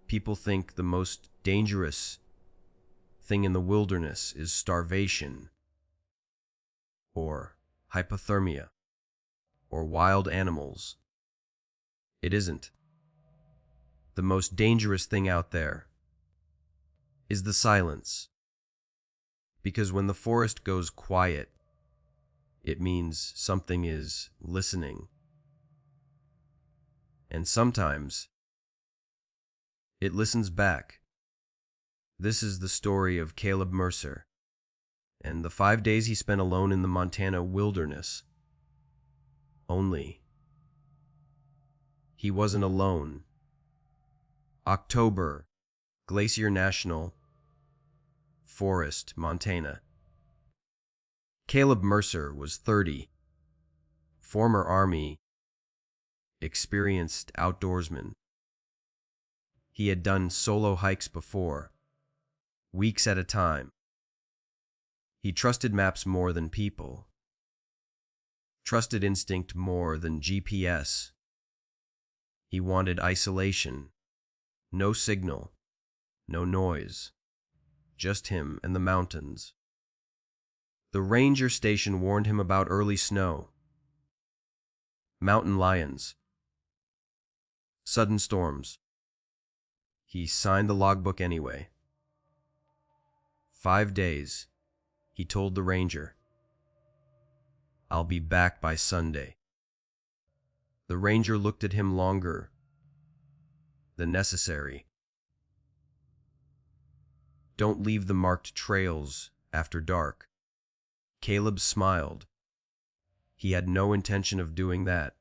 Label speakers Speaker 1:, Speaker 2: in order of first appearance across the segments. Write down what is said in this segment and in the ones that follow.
Speaker 1: People think the most dangerous thing in the wilderness is starvation, or hypothermia, or wild animals. It isn't. The most dangerous thing out there is the silence. Because when the forest goes quiet, it means something is listening. And sometimes it listens back. This is the story of Caleb Mercer and the 5 days he spent alone in the Montana wilderness. Only he wasn't alone. October, Glacier National Forest, Montana. Caleb Mercer was 30, former Army, experienced outdoorsman. He had done solo hikes before, weeks at a time. He trusted maps more than people, trusted instinct more than GPS. He wanted isolation, no signal, no noise, just him and the mountains. The ranger station warned him about early snow, mountain lions, sudden storms. He signed the logbook anyway. 5 days, he told the ranger. I'll be back by Sunday. The ranger looked at him longer than necessary. Don't leave the marked trails after dark. Caleb smiled. He had no intention of doing that.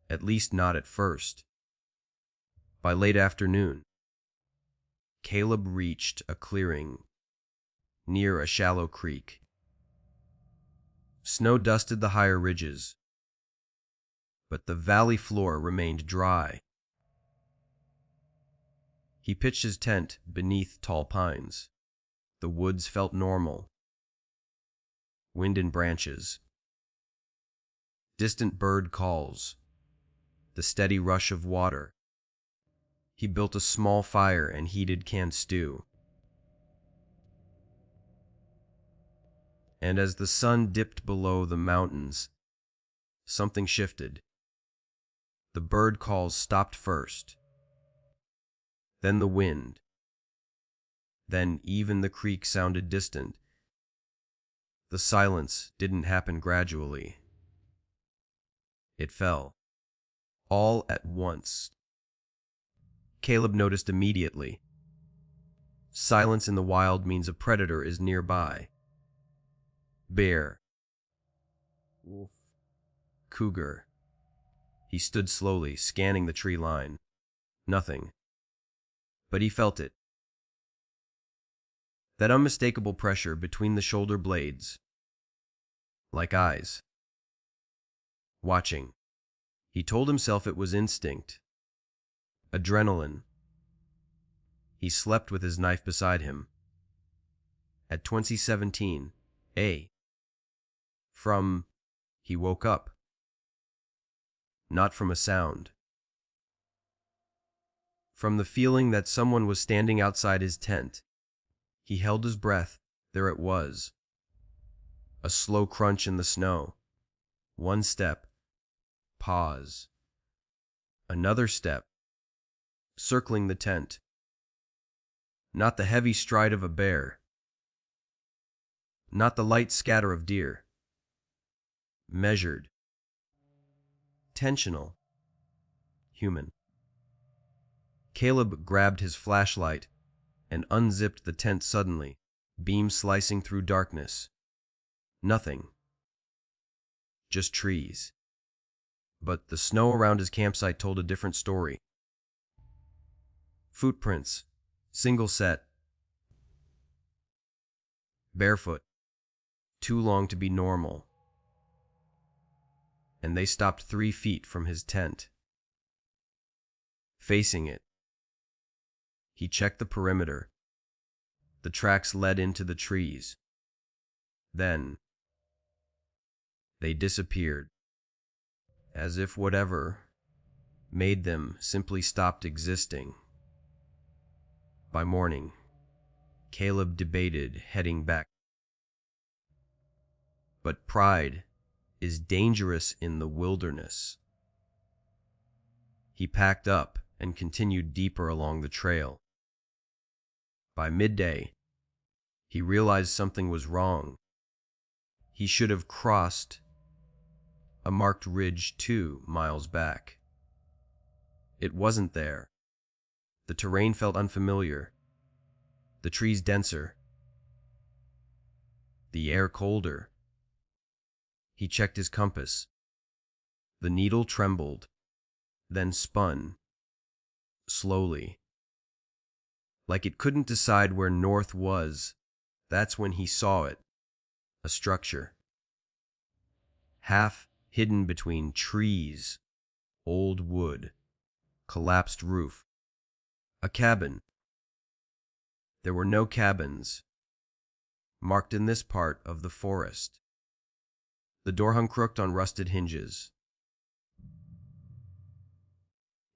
Speaker 1: At least not at first. By late afternoon, Caleb reached a clearing near a shallow creek. Snow dusted the higher ridges, but the valley floor remained dry. He pitched his tent beneath tall pines. The woods felt normal. Wind in branches, distant bird calls, the steady rush of water. He built a small fire and heated canned stew. And as the sun dipped below the mountains, something shifted. The bird calls stopped first, then the wind, then even the creek sounded distant. The silence didn't happen gradually. It fell, all at once. Caleb noticed immediately. Silence in the wild means a predator is nearby. Bear, wolf, cougar. He stood slowly, scanning the tree line. Nothing. But he felt it. That unmistakable pressure between the shoulder blades. Like eyes. Watching. He told himself it was instinct. Adrenaline. He slept with his knife beside him. At 2017, he woke up. Not from a sound. From the feeling that someone was standing outside his tent. He held his breath. There it was. A slow crunch in the snow. One step. Pause. Another step. Circling the tent. Not the heavy stride of a bear. Not the light scatter of deer. Measured. Tensional. Human. Caleb grabbed his flashlight and unzipped the tent suddenly, beam slicing through darkness. Nothing. Just trees. But the snow around his campsite told a different story. Footprints, single set. Barefoot, too long to be normal. And they stopped 3 feet from his tent. Facing it. He checked the perimeter. The tracks led into the trees. Then, they disappeared. As if whatever made them simply stopped existing. By morning, Caleb debated heading back. But pride is dangerous in the wilderness. He packed up and continued deeper along the trail. By midday, he realized something was wrong. He should have crossed a marked ridge 2 miles back. It wasn't there. The terrain felt unfamiliar, the trees denser, the air colder. He checked his compass. The needle trembled, then spun, slowly. Like it couldn't decide where north was. That's when he saw it, a structure. Half hidden between trees, old wood, collapsed roof. A cabin. There were no cabins marked in this part of the forest. The door hung crooked on rusted hinges.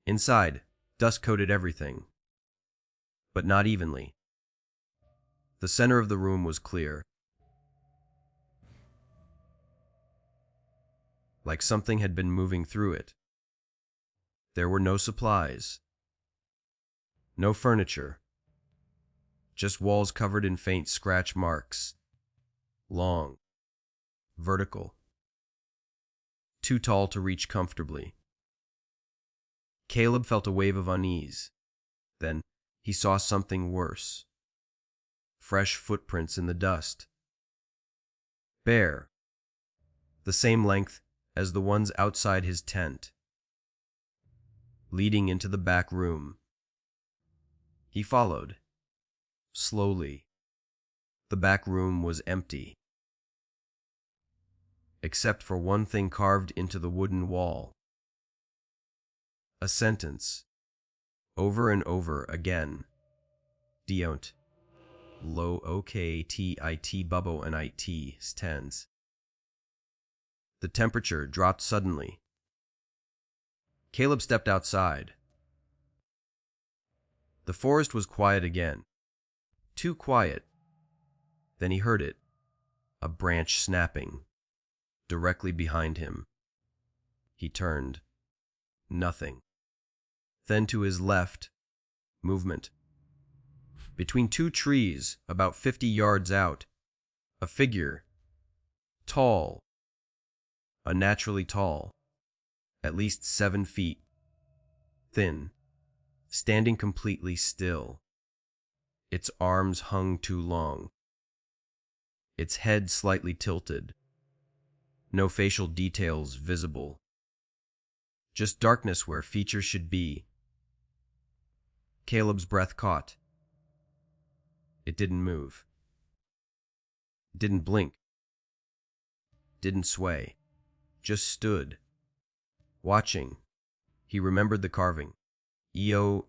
Speaker 1: Inside, dust coated everything, but not evenly. The center of the room was clear, like something had been moving through it. There were no supplies, no furniture, just walls covered in faint scratch marks, long, vertical, too tall to reach comfortably. Caleb felt a wave of unease. Then he saw something worse. Fresh footprints in the dust. Bare, the same length as the ones outside his tent, leading into the back room. He followed, slowly. The back room was empty, except for one thing carved into the wooden wall. A sentence, over and over again. Don't. Lo oktit bubbo and it stands. The temperature dropped suddenly. Caleb stepped outside. The forest was quiet again. Too quiet. Then he heard it, a branch snapping, directly behind him. He turned. Nothing. Then to his left, movement. Between two trees, about 50 yards out, a figure, tall, unnaturally tall, at least 7 feet, thin, standing completely still. Its arms hung too long, its head slightly tilted, no facial details visible, just darkness where features should be. Caleb's breath caught. It didn't move. It didn't blink. Didn't sway. Just stood. Watching. He remembered the carving. EOATITNIT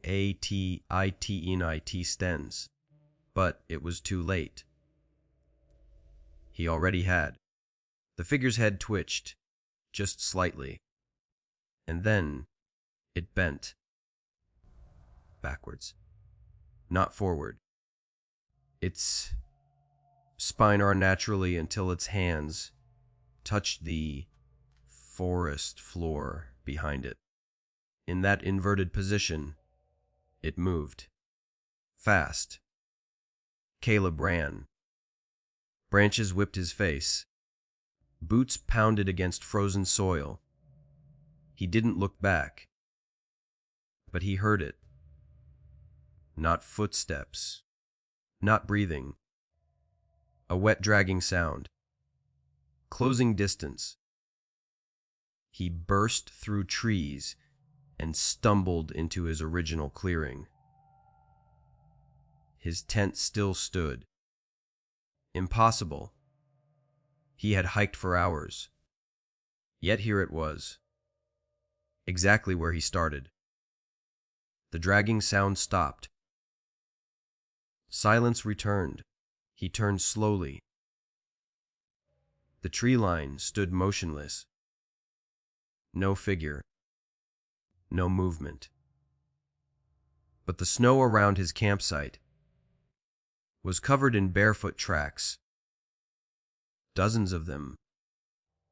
Speaker 1: stens. But it was too late. He already had. The figure's head twitched, just slightly. And then it bent. Backwards. Not forward. Its spine arched naturally until its hands touched the forest floor behind it. In that inverted position, it moved. Fast. Caleb ran. Branches whipped his face. Boots pounded against frozen soil. He didn't look back, but he heard it. Not footsteps. Not breathing. A wet dragging sound. Closing distance. He burst through trees and stumbled into his original clearing. His tent still stood. Impossible. He had hiked for hours. Yet here it was. Exactly where he started. The dragging sound stopped. Silence returned. He turned slowly. The tree line stood motionless. No figure. no movement. But the snow around his campsite was covered in barefoot tracks, dozens of them,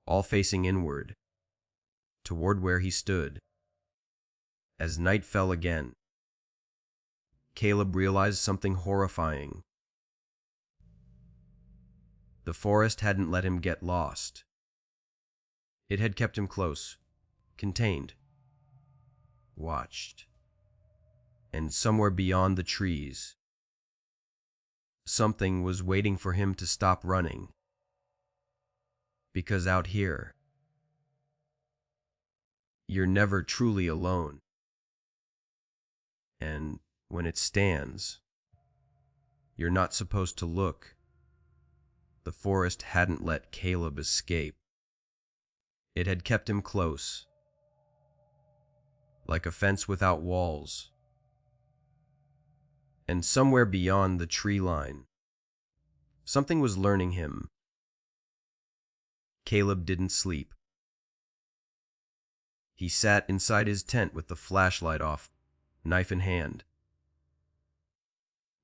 Speaker 1: all facing inward, toward where he stood. As night fell again, Caleb realized something horrifying. The forest hadn't let him get lost. It had kept him close, contained, watched. And somewhere beyond the trees, something was waiting for him to stop running. Because out here, you're never truly alone. And when it stands, you're not supposed to look. The forest hadn't let Caleb escape. It had kept him close, like a fence without walls. And somewhere beyond the tree line, something was learning him. Caleb didn't sleep. He sat inside his tent with the flashlight off, knife in hand.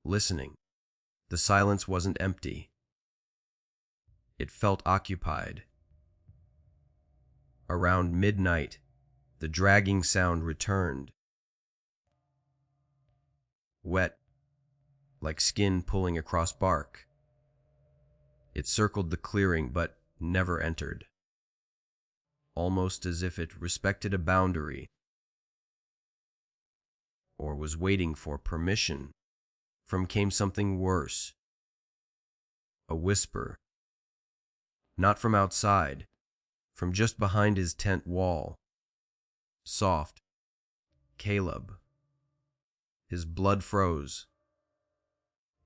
Speaker 1: Listening, the silence wasn't empty. It felt occupied. Around midnight, the dragging sound returned. Wet, like skin pulling across bark. It circled the clearing but never entered, almost as if it respected a boundary or was waiting for permission. From came something worse, a whisper, not from outside, from just behind his tent wall. Soft, Caleb. His blood froze.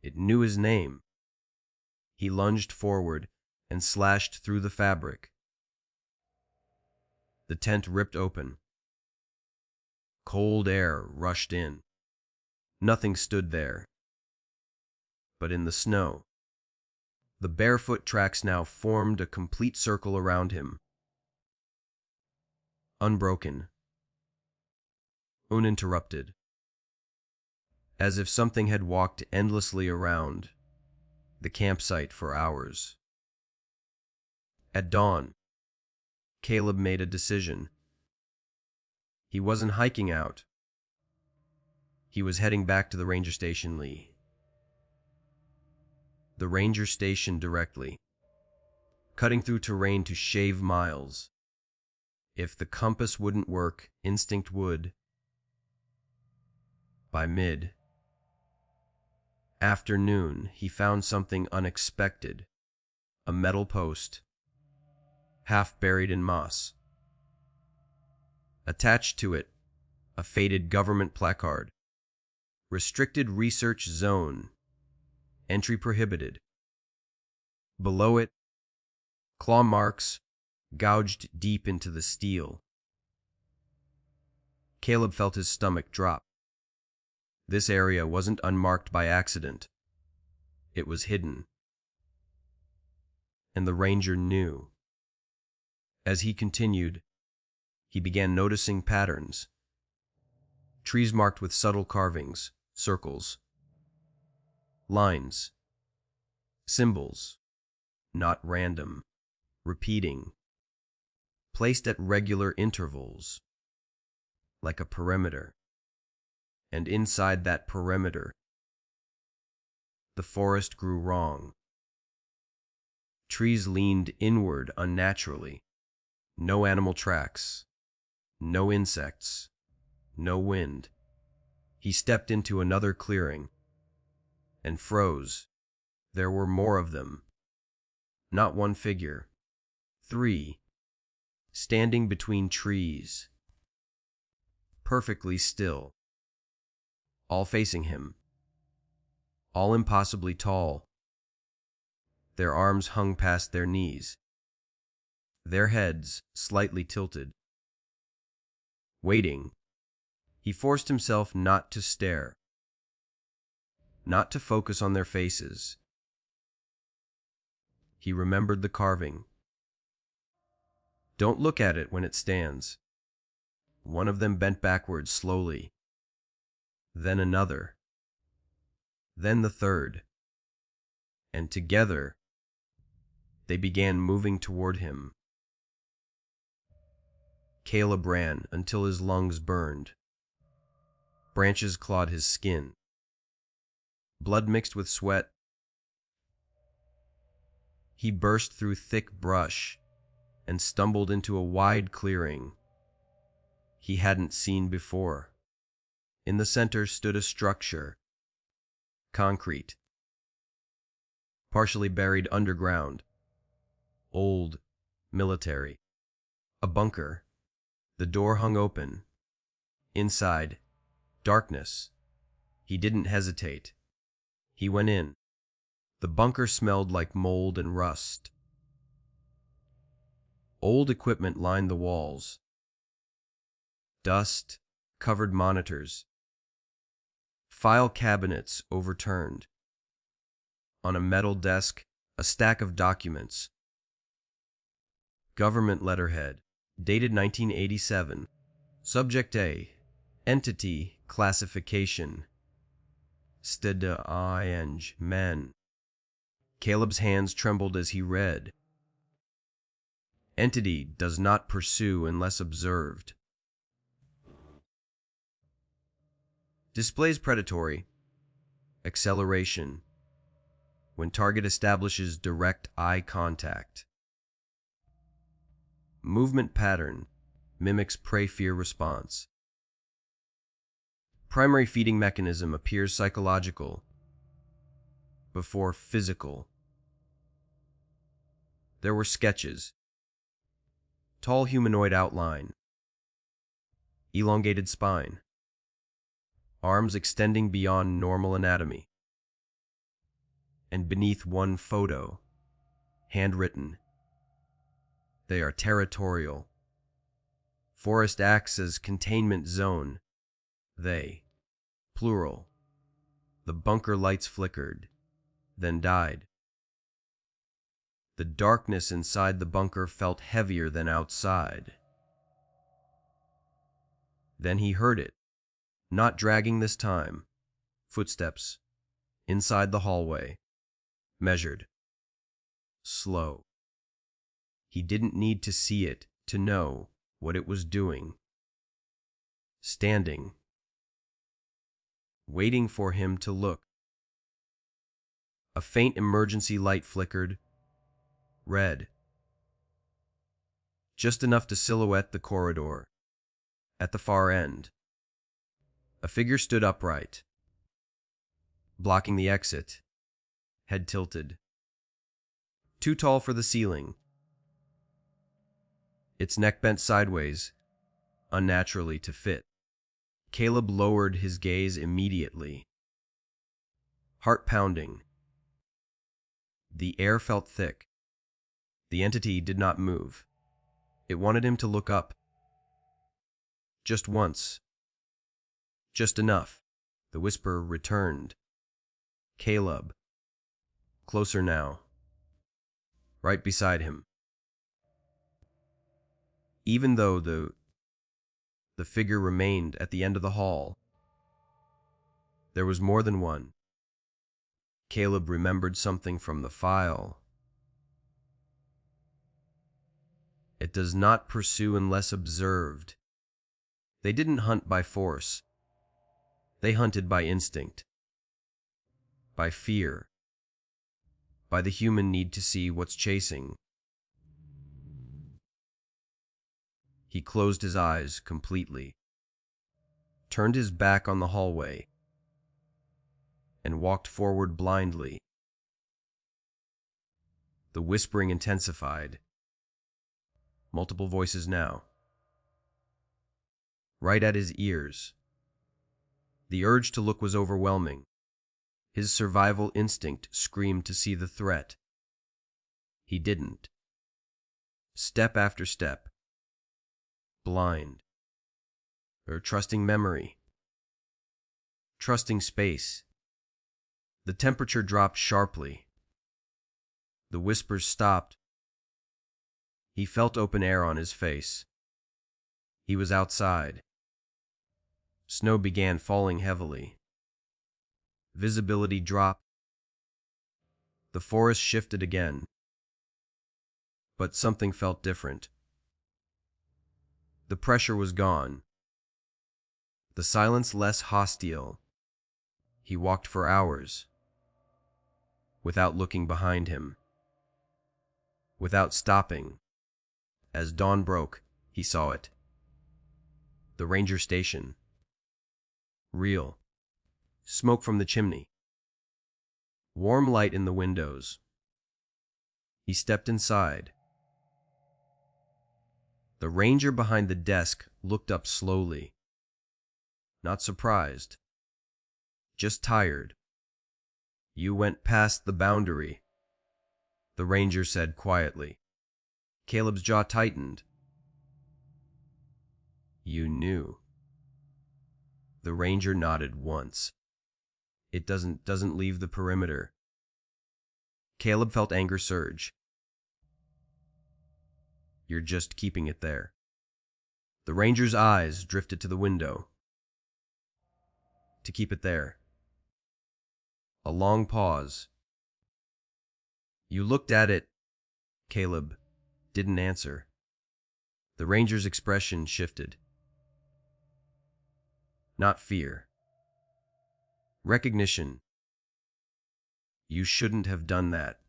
Speaker 1: It knew his name. He lunged forward and slashed through the fabric. The tent ripped open. Cold air rushed in. Nothing stood there. But in the snow, the barefoot tracks now formed a complete circle around him. Unbroken. Uninterrupted. As if something had walked endlessly around the campsite for hours. At dawn, Caleb made a decision. He wasn't hiking out. He was heading back to the ranger station Lee. The ranger station directly, cutting through terrain to shave miles. If the compass wouldn't work, instinct would. By mid-afternoon, he found something unexpected, a metal post, half buried in moss. Attached to it, a faded government placard. Restricted Research Zone. Entry prohibited. Below it, claw marks gouged deep into the steel. Caleb felt his stomach drop. This area wasn't unmarked by accident. It was hidden. And the ranger knew. As he continued, he began noticing patterns. Trees marked with subtle carvings, circles, lines, symbols, not random, repeating, placed at regular intervals, like a perimeter. And inside that perimeter, the forest grew wrong. Trees leaned inward unnaturally. No animal tracks, no insects, no wind. He stepped into another clearing and froze. There were more of them. Not one figure. 3, standing between trees, perfectly still, all facing him, all impossibly tall. Their arms hung past their knees, their heads slightly tilted. Waiting, he forced himself not to stare, not to focus on their faces. He remembered the carving. Don't look at it when it stands. One of them bent backwards slowly, then another, then the third, and together they began moving toward him. Caleb ran until his lungs burned. Branches clawed his skin. Blood mixed with sweat. He burst through thick brush and stumbled into a wide clearing he hadn't seen before. In the center stood a structure, concrete, partially buried underground, old, military, a bunker. The door hung open. Inside, darkness. He didn't hesitate. He went in. The bunker smelled like mold and rust. Old equipment lined the walls. Dust covered monitors. File cabinets overturned. On a metal desk, a stack of documents. Government letterhead, dated 1987. Subject A, Entity Classification. Std men. Caleb's hands trembled as he read. Entity does not pursue unless observed. Displays predatory. Acceleration. When target establishes direct eye contact. Movement pattern. Mimics prey-fear response. Primary feeding mechanism appears psychological before physical. There were sketches. Tall humanoid outline. Elongated spine. Arms extending beyond normal anatomy. And beneath one photo, handwritten. They are territorial. Forest acts as containment zone. They, plural. The bunker lights flickered, then died. The darkness inside the bunker felt heavier than outside. Then he heard it, not dragging this time. Footsteps, inside the hallway, measured, slow. He didn't need to see it to know what it was doing. Standing, waiting for him to look. A faint emergency light flickered, red. Just enough to silhouette the corridor. At the far end, a figure stood upright, blocking the exit, head tilted. Too tall for the ceiling. Its neck bent sideways, unnaturally to fit. Caleb lowered his gaze immediately. Heart pounding. The air felt thick. The entity did not move. It wanted him to look up. Just once. Just enough. The whisper returned. Caleb. Closer now. Right beside him. Even though the figure remained at the end of the hall, there was more than one. Caleb remembered something from the file. It does not pursue unless observed. They didn't hunt by force. They hunted by instinct, by fear, by the human need to see what's chasing. He closed his eyes completely, turned his back on the hallway, and walked forward blindly. The whispering intensified. Multiple voices now. Right at his ears. The urge to look was overwhelming. His survival instinct screamed to see the threat. He didn't. Step after step. Blind. Or trusting memory. Trusting space. The temperature dropped sharply. The whispers stopped. He felt open air on his face. He was outside. Snow began falling heavily. Visibility dropped. The forest shifted again. But something felt different. The pressure was gone. The silence less hostile. He walked for hours, without looking behind him, without stopping. As dawn broke, he saw it. The ranger station. Real. Smoke from the chimney. Warm light in the windows. He stepped inside. The ranger behind the desk looked up slowly. Not surprised. Just tired. "You went past the boundary," the ranger said quietly. Caleb's jaw tightened. "You knew." The ranger nodded once. "It doesn't leave the perimeter." Caleb felt anger surge. "You're just keeping it there." The ranger's eyes drifted to the window. "To keep it there." A long pause. "You looked at it." Caleb didn't answer. The ranger's expression shifted. Not fear. Recognition. "You shouldn't have done that."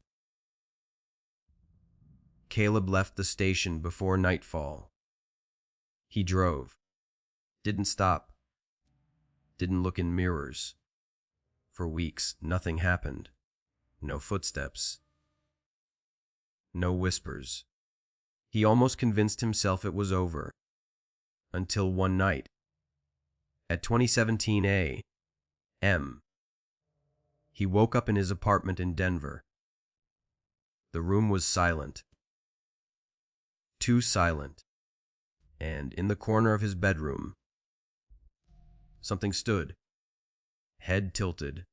Speaker 1: Caleb left the station before nightfall. He drove. Didn't stop. Didn't look in mirrors. For weeks, nothing happened. No footsteps. No whispers. He almost convinced himself it was over. Until one night. At 2017 a.m. He woke up in his apartment in Denver. The room was silent. Too silent. And in the corner of his bedroom, something stood. Head tilted.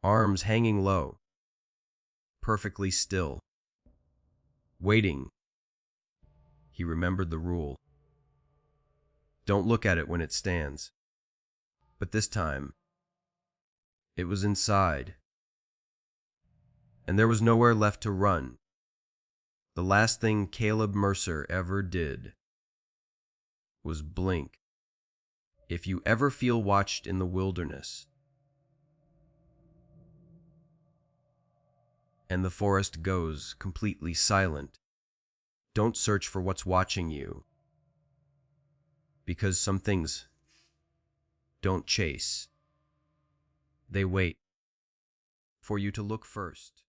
Speaker 1: Arms hanging low. Perfectly still. Waiting. He remembered the rule. Don't look at it when it stands. But this time, it was inside. And there was nowhere left to run. The last thing Caleb Mercer ever did was blink. If you ever feel watched in the wilderness, and the forest goes completely silent, don't search for what's watching you. Because some things don't chase. They wait for you to look first.